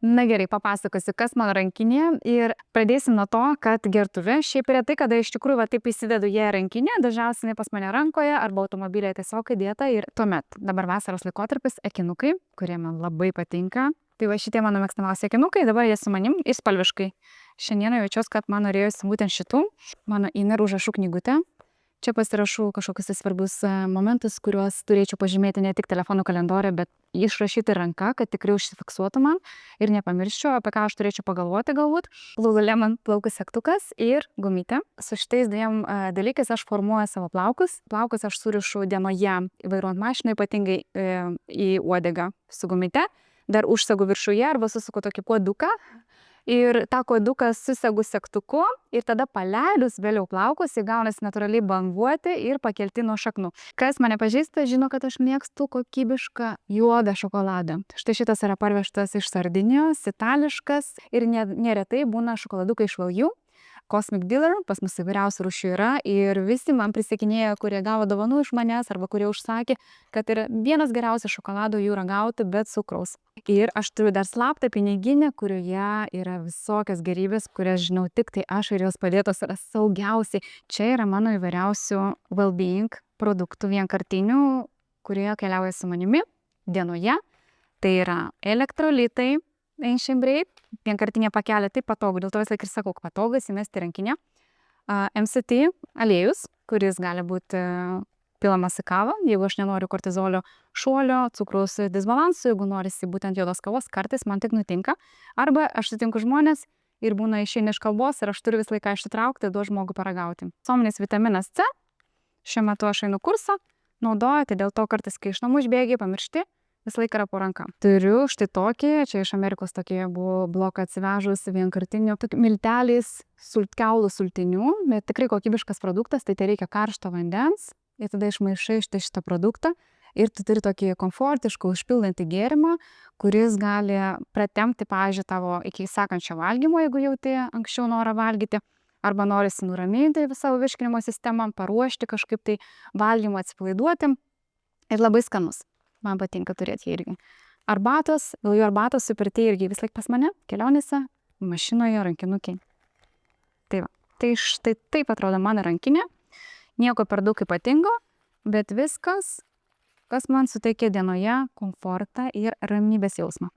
Na gerai, papasakosiu, kas mano rankinėje ir pradėsim nuo to, kad gertuvė šiaip retai, kada iš tikrųjų va taip įsidedu ją rankinę, dažniausiai pas mane rankoje arba automobilėje tiesiog įdėta ir tuomet, dabar vasaros laikotarpis, akinukai, kurie man labai patinka. Tai va šitie mano mėgstamiausi akinukai, dabar jie su manim ir spalviškai. Šiandieną jaučiuosi, kad man norėjosi būtent šitų, mano Inner užrašų knygutė. Čia pasirašau kažkokius svarbius momentus, kuriuos turėčiau pažymėti ne tik telefonų kalendoriuje, bet išrašyti ranka, kad tikrai užsifiksuotų man ir nepamirščiau, apie ką aš turėčiau pagalvoti galbūt. Lululemon plaukų segtukas ir gumytė. Su šitais dviem dalykais aš formuoju savo plaukus. Plaukus aš surišu dienoje vairuojant mašiną, ypatingai į uodegą su gumyte. Dar užsegu viršuje arba susuku tokį kuoduką. Ir tą kuoduką susegu segtuku ir tada paleidus vėliau plaukus, jie gaunasi natūraliai banguoti ir pakelti nuo šaknų. Kas mane pažįsta, žino, kad aš mėgstu kokybišką juodą šokoladą. Štai šitas yra parvežtas iš Sardinijos, itališkas ir neretai būna šokoladukai iš Valjų. Cosmic Dealer, pas mus įvairiausių rūšių yra ir visi man prisikinėjo, kurie gavo dovanų iš manęs arba kurie užsakė, kad yra vienas geriausias šokoladų jų ragauti be cukraus. Ir aš turiu dar slaptą piniginę, kurioje yra visokios gerybės, kurias žinau tik tai aš ir jos padėtos yra saugiausiai. Čia yra mano įvairiausių well-being produktų vienkartinių, kurie keliauja su manimi dienoje. Tai yra elektrolitai, Ancient Braid, vienkartinė pakelė, taip patogu, dėl to vis laik ir sakau, patogas įmesti rankinę. MCT aliejus, kuris gali būti pilamas į kavą, jeigu aš nenoriu kortizolio šuolio, cukraus disbalansų, jeigu norisi būtent juodos kavos, kartais man tik nutinka. Arba aš sutinku žmonės ir būna išeina iš kalbos ir aš turiu vis laiką išsitraukti ir duoti žmogų paragauti. Sominis vitaminas C, šiuo metu aš einu kursą, naudoju, tai dėl to kartais, kai iš namų išbėgi, pamiršti, visą laiką yra po ranka. Turiu štai tokį, čia iš Amerikos tokie buvo bloką atsivežus vienkartinių milteliais kiaulų sultinių, bet tikrai kokybiškas produktas, tai reikia karšto vandens ir tada išmaišai šitą produktą ir tu turi tokį komfortišką, užpildantį gėrimą, kuris gali pratempti, pavyzdžiui, tavo iki sekančio valgymo, jeigu jauti anksčiau norą valgyti, arba norisi nuraminti savo virškinimo sistemą, paruošti kažkaip tai valgymą, atsipalaiduoti ir labai skanus. Man patinka turėti jį irgi. Arbatos, Valjų arbatos supirti irgi vis laik pas mane, kelionėse, mašinoje, rankinukiai. Tai va, tai štai taip atrodo mano rankinė. Nieko per daug ypatingo, bet viskas, kas man suteikia dienoje komfortą ir ramybės jausmą.